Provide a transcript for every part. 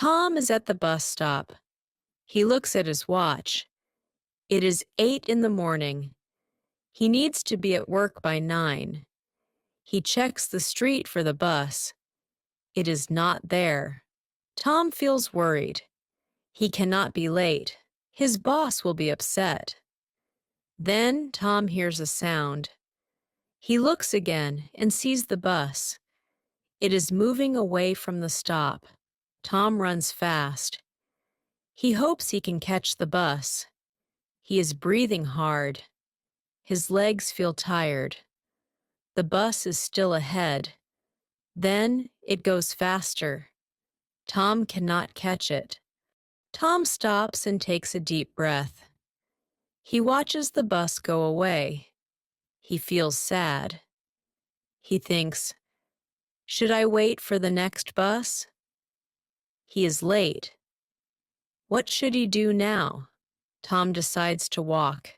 Tom is at the bus stop. He looks at his watch. It is 8 in the morning. He needs to be at work by 9. He checks the street for the bus. It is not there. Tom feels worried. He cannot be late. His boss will be upset. Then Tom hears a sound. He looks again and sees the bus. It is moving away from the stop. Tom runs fast. He hopes he can catch the bus. He is breathing hard. His legs feel tired. The bus is still ahead. Then it goes faster. Tom cannot catch it. Tom stops and takes a deep breath. He watches the bus go away. He feels sad. He thinks, should I wait for the next bus? He is late. What should he do now? Tom decides to walk.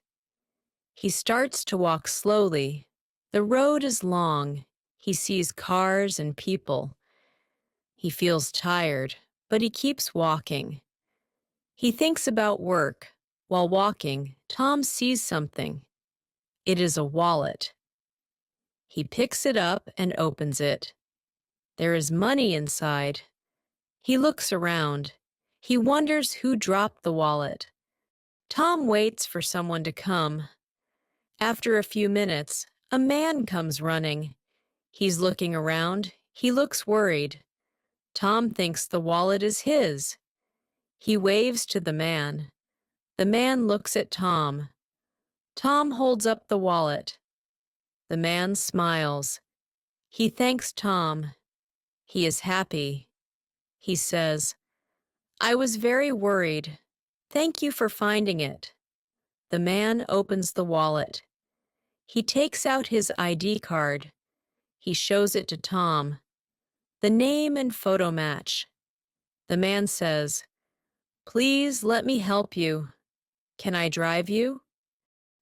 He starts to walk slowly. The road is long. He sees cars and people. He feels tired, but he keeps walking. He thinks about work. While walking, Tom sees something. It is a wallet. He picks it up and opens it. There is money inside. He looks around. He wonders who dropped the wallet. Tom waits for someone to come. After a few minutes, a man comes running. He's looking around. He looks worried. Tom thinks the wallet is his. He waves to the man. The man looks at Tom. Tom holds up the wallet. The man smiles. He thanks Tom. He is happy. He says, I was very worried. Thank you for finding it. The man opens the wallet. He takes out his ID card. He shows it to Tom. The name and photo match. The man says, please let me help you. Can I drive you?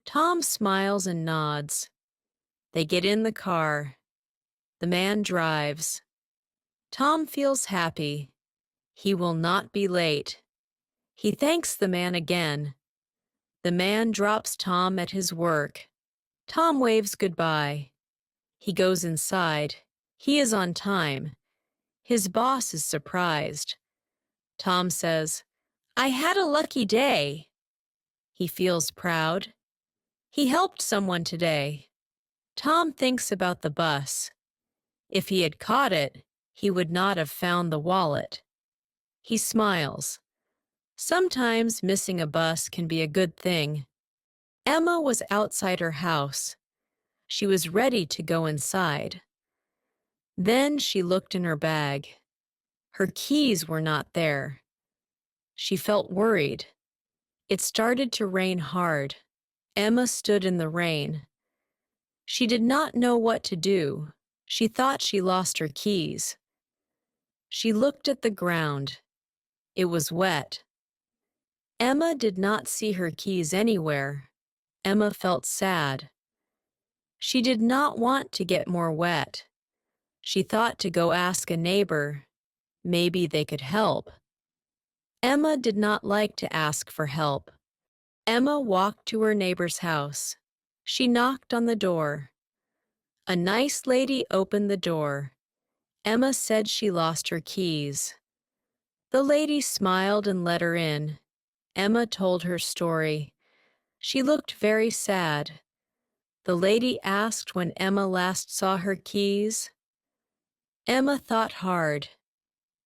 Tom smiles and nods. They get in the car. The man drives. Tom feels happy. He will not be late. He thanks the man again. The man drops Tom at his work. Tom waves goodbye. He goes inside. He is on time. His boss is surprised. Tom says, I had a lucky day. He feels proud. He helped someone today. Tom thinks about the bus. If he had caught it, he would not have found the wallet. He smiles. Sometimes missing a bus can be a good thing. Emma was outside her house. She was ready to go inside. Then she looked in her bag. Her keys were not there. She felt worried. It started to rain hard. Emma stood in the rain. She did not know what to do. She thought she lost her keys. She looked at the ground. It was wet. Emma did not see her keys anywhere. Emma felt sad. She did not want to get more wet. She thought to go ask a neighbor. Maybe they could help. Emma did not like to ask for help. Emma walked to her neighbor's house. She knocked on the door. A nice lady opened the door. Emma said she lost her keys. The lady smiled and let her in. Emma told her story. She looked very sad. The lady asked when Emma last saw her keys. Emma thought hard.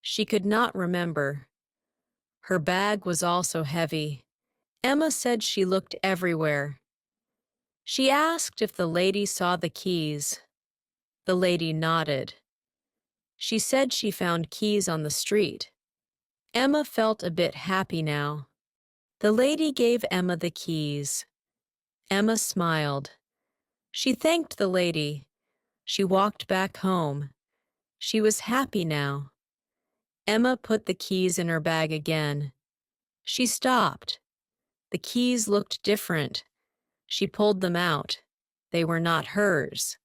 She could not remember. Her bag was also heavy. Emma said she looked everywhere. She asked if the lady saw the keys. The lady nodded. She said she found keys on the street. Emma felt a bit happy now. The lady gave Emma the keys. Emma smiled. She thanked the lady. She walked back home. She was happy now. Emma put the keys in her bag again. She stopped. The keys looked different. She pulled them out. They were not hers.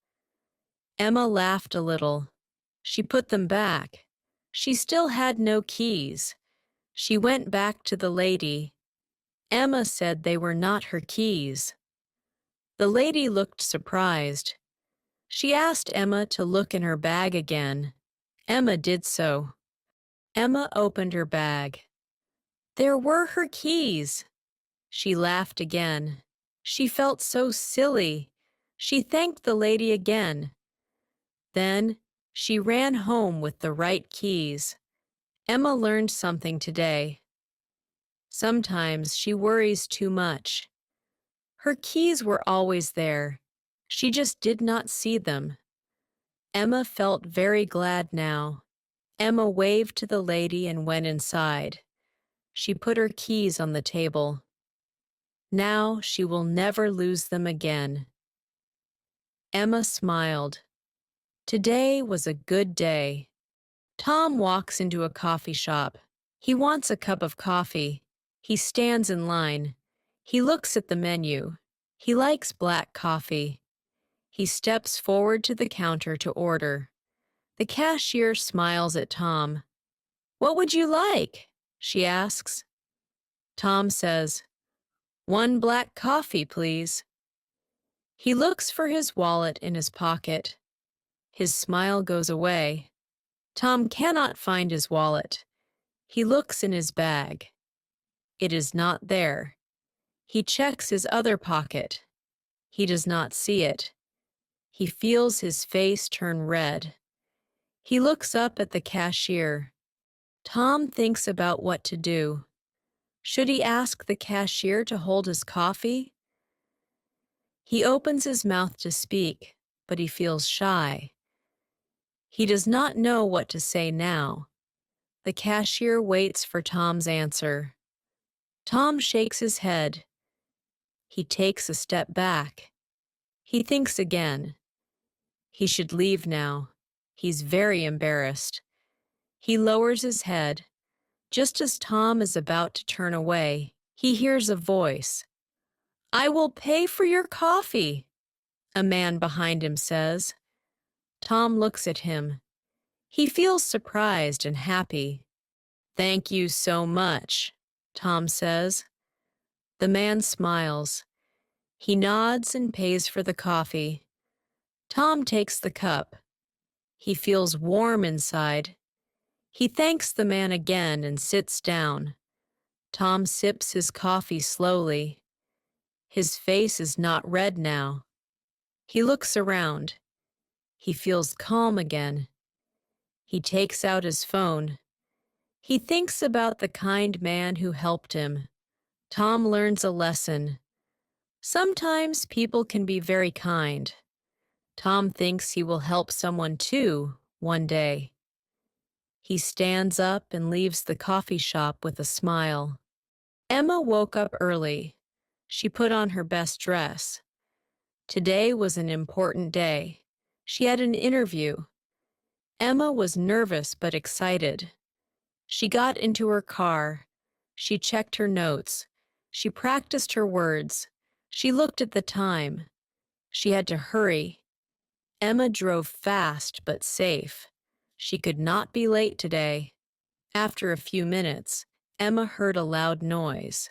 Emma laughed a little. She put them back. She still had no keys. She went back to the lady. Emma said they were not her keys. The lady looked surprised. She asked Emma to look in her bag again. Emma did so. Emma opened her bag. There were her keys. She laughed again. She felt so silly. She thanked the lady again. Then she ran home with the right keys. Emma learned something today. Sometimes she worries too much. Her keys were always there. She just did not see them. Emma felt very glad now. Emma waved to the lady and went inside. She put her keys on the table. Now she will never lose them again. Emma smiled. Today was a good day. Tom walks into a coffee shop. He wants a cup of coffee. He stands in line. He looks at the menu. He likes black coffee. He steps forward to the counter to order. The cashier smiles at Tom. "What would you like?" she asks. Tom says, "One black coffee, please." He looks for his wallet in his pocket. His smile goes away. Tom cannot find his wallet. He looks in his bag. It is not there. He checks his other pocket. He does not see it. He feels his face turn red. He looks up at the cashier. Tom thinks about what to do. Should he ask the cashier to hold his coffee? He opens his mouth to speak, but he feels shy. He does not know what to say now. The cashier waits for Tom's answer. Tom shakes his head. He takes a step back. He thinks again. He should leave now. He's very embarrassed. He lowers his head. Just as Tom is about to turn away, he hears a voice. "I will pay for your coffee," a man behind him says. Tom looks at him. He feels surprised and happy. "Thank you so much," Tom says. The man smiles. He nods and pays for the coffee. Tom takes the cup. He feels warm inside. He thanks the man again and sits down. Tom sips his coffee slowly. His face is not red now. He looks around. He feels calm again. He takes out his phone. He thinks about the kind man who helped him. Tom learns a lesson. Sometimes people can be very kind. Tom thinks he will help someone too one day. He stands up and leaves the coffee shop with a smile. Emma woke up early. She put on her best dress. Today was an important day. She had an interview. Emma was nervous but excited. She got into her car. She checked her notes. She practiced her words. She looked at the time. She had to hurry. Emma drove fast but safe. She could not be late today. After a few minutes, Emma heard a loud noise.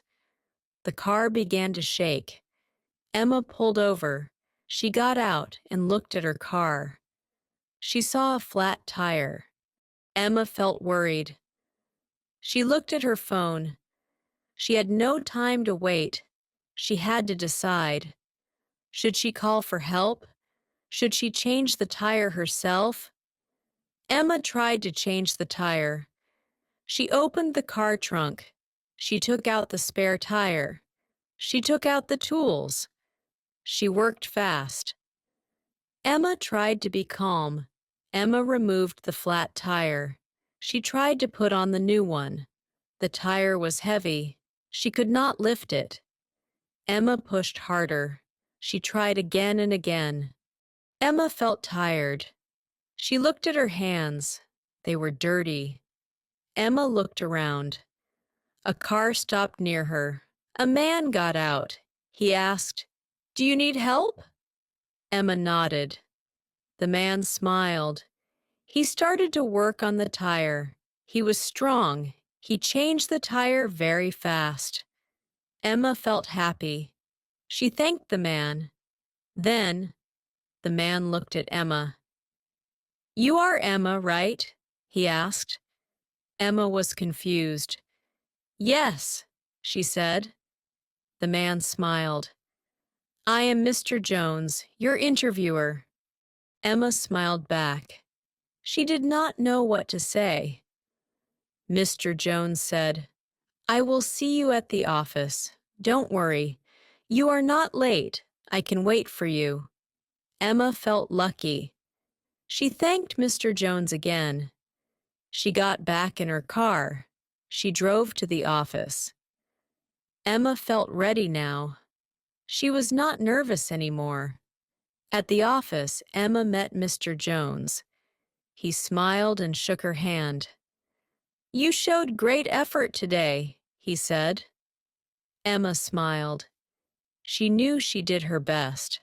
The car began to shake. Emma pulled over. She got out and looked at her car. She saw a flat tire. Emma felt worried. She looked at her phone. She had no time to wait. She had to decide. Should she call for help? Should she change the tire herself? Emma tried to change the tire. She opened the car trunk. She took out the spare tire. She took out the tools. She worked fast. Emma tried to be calm. Emma removed the flat tire. She tried to put on the new one. The tire was heavy. She could not lift it. Emma pushed harder. She tried again and again. Emma felt tired. She looked at her hands. They were dirty. Emma looked around. A car stopped near her. A man got out. He asked, "Do you need help?" Emma nodded. The man smiled. He started to work on the tire. He was strong. He changed the tire very fast. Emma felt happy. She thanked the man. Then, the man looked at Emma. "You are Emma, right?" he asked. Emma was confused. "Yes," she said. The man smiled. "I am Mr. Jones, your interviewer." Emma smiled back. She did not know what to say. Mr. Jones said, "I will see you at the office. Don't worry. You are not late. I can wait for you." Emma felt lucky. She thanked Mr. Jones again. She got back in her car. She drove to the office. Emma felt ready now. She was not nervous anymore. At the office, Emma met Mr. Jones. He smiled and shook her hand. "You showed great effort today," he said. Emma smiled. She knew she did her best.